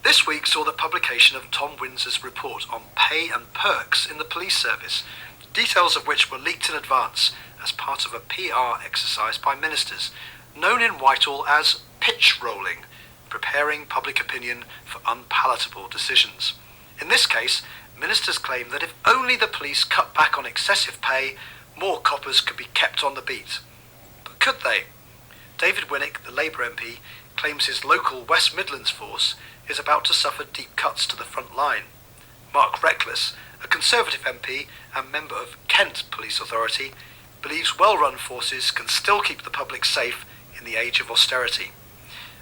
This week saw the publication of Tom Windsor's report on pay and perks in the police service, details of which were leaked in advance as part of a PR exercise by ministers, known in Whitehall as pitch rolling, preparing public opinion for unpalatable decisions. In this case, ministers claim that if only the police cut back on excessive pay, more coppers could be kept on the beat. But could they? David Winnick, the Labour MP, claims his local West Midlands force is about to suffer deep cuts to the front line. Mark Reckless, a Conservative MP and member of Kent Police Authority, believes well-run forces can still keep the public safe in the age of austerity.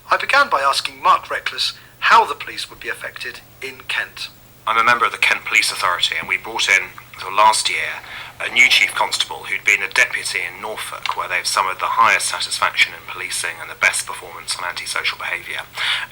I began by asking Mark Reckless how the police would be affected in Kent. I'm a member of the Kent Police Authority, and we brought in, last year, a new Chief Constable who'd been a deputy in Norfolk, where they've some of the highest satisfaction in policing and the best performance on antisocial behaviour.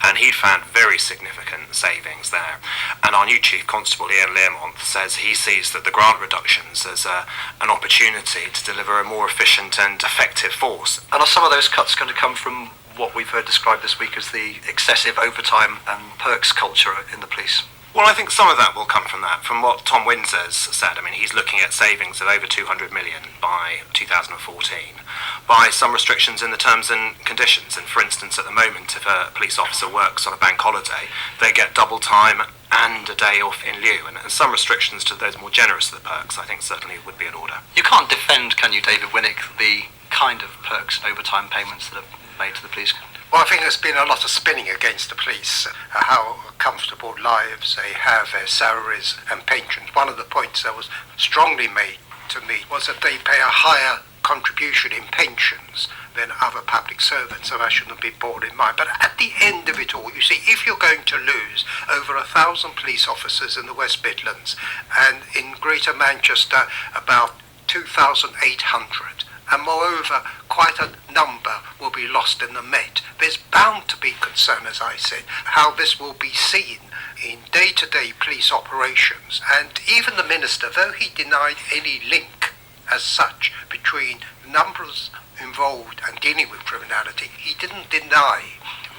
And he'd found very significant savings there. And our new Chief Constable, Ian Learmonth, says he sees that the grant reductions as an opportunity to deliver a more efficient and effective force. And are some of those cuts going to come from what we've heard described this week as the excessive overtime and perks culture in the police? Well, I think some of that will come from that. From what Tom Windsor's said, I mean, he's looking at savings of over 200 million by 2014, by some restrictions in the terms and conditions. And for instance, at the moment, if a police officer works on a bank holiday, they get double time and a day off in lieu. And some restrictions to those more generous of the perks, I think, certainly would be in order. You can't defend, can you, David Winnick, the kind of perks and overtime payments that are made to the police? Well, I think there's been a lot of spinning against the police, how comfortable lives they have, their salaries and pensions. One of the points that was strongly made to me was that they pay a higher contribution in pensions than other public servants, so that shouldn't be borne in mind. But at the end of it all, you see, if you're going to lose over 1,000 police officers in the West Midlands, and in Greater Manchester about 2,800, and moreover, quite a number will be lost in the Met. There's bound to be concern, as I said, how this will be seen in day-to-day police operations. And even the minister, though he denied any link as such between numbers involved and dealing with criminality, he didn't deny,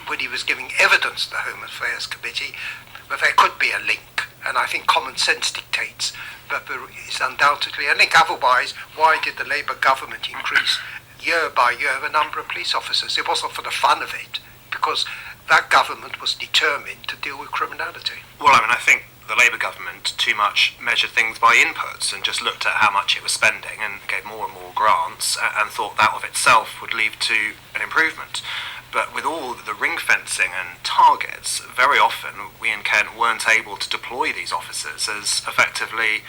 when he was giving evidence to the Home Affairs Committee, that there could be a link. And I think common sense dictates that there is undoubtedly a link. Otherwise, why did the Labour government increase year by year the number of police officers? It wasn't for the fun of it, because that government was determined to deal with criminality. Well, I mean, I think the Labour government too much measured things by inputs and just looked at how much it was spending and gave more and more grants and thought that of itself would lead to an improvement. But with all the ring fencing and targets, very often we in Kent weren't able to deploy these officers as effectively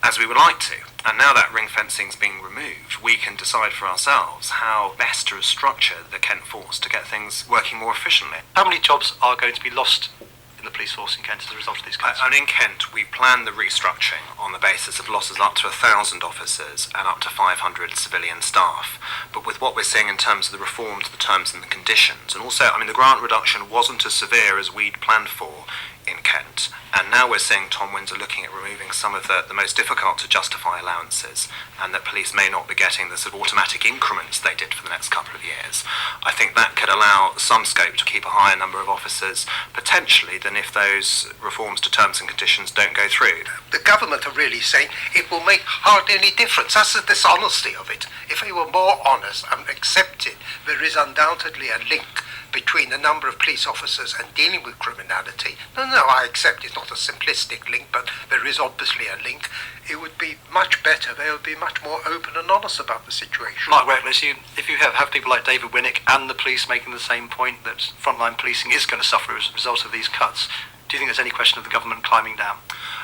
as we would like to. And now that ring fencing's being removed, we can decide for ourselves how best to restructure the Kent force to get things working more efficiently. How many jobs are going to be lost in the police force in Kent as a result of these cuts? And in Kent, we planned the restructuring on the basis of losses up to 1,000 officers and up to 500 civilian staff. But with what we're seeing in terms of the reform to the terms and the conditions, and also, I mean, the grant reduction wasn't as severe as we'd planned for in Kent. And now we're seeing Tom Windsor looking at removing some of the most difficult to justify allowances, and that police may not be getting the sort of automatic increments they did for the next couple of years. I think that could allow some scope to keep a higher number of officers, potentially, than if those reforms to terms and conditions don't go through. The government are really saying it will make hardly any difference. That's the dishonesty of it. If they were more honest and accepted, there is undoubtedly a link between the number of police officers and dealing with criminality. No, I accept it's not a simplistic link, but there is obviously a link. It would be much better. They would be much more open and honest about the situation. Mark Reckless, if you have people like David Winnick and the police making the same point that frontline policing is going to suffer as a result of these cuts, do you think there's any question of the government climbing down?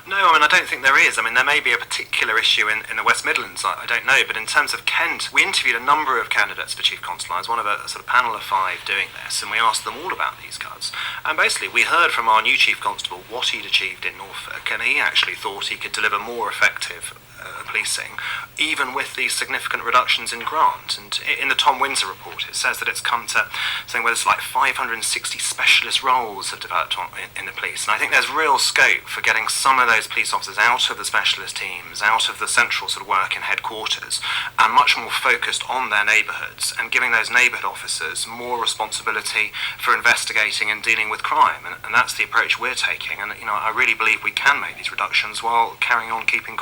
No, I mean, I don't think there is. I mean, there may be a particular issue in the West Midlands, I don't know, but in terms of Kent, we interviewed a number of candidates for Chief Constable. I was one of a sort of panel of 5 doing this, and we asked them all about these cuts. And basically, we heard from our new Chief Constable what he'd achieved in Norfolk, and he actually thought he could deliver more effective policing, even with these significant reductions in grant. And in the Tom Winsor report, it says that it's come to something where there's like 560 specialist roles have developed in the police. And I think there's real scope for getting some of those police officers out of the specialist teams, out of the central sort of work in headquarters, and much more focused on their neighbourhoods, and giving those neighbourhood officers more responsibility for investigating and dealing with crime. And that's the approach we're taking. And I really believe we can make these reductions while carrying on keeping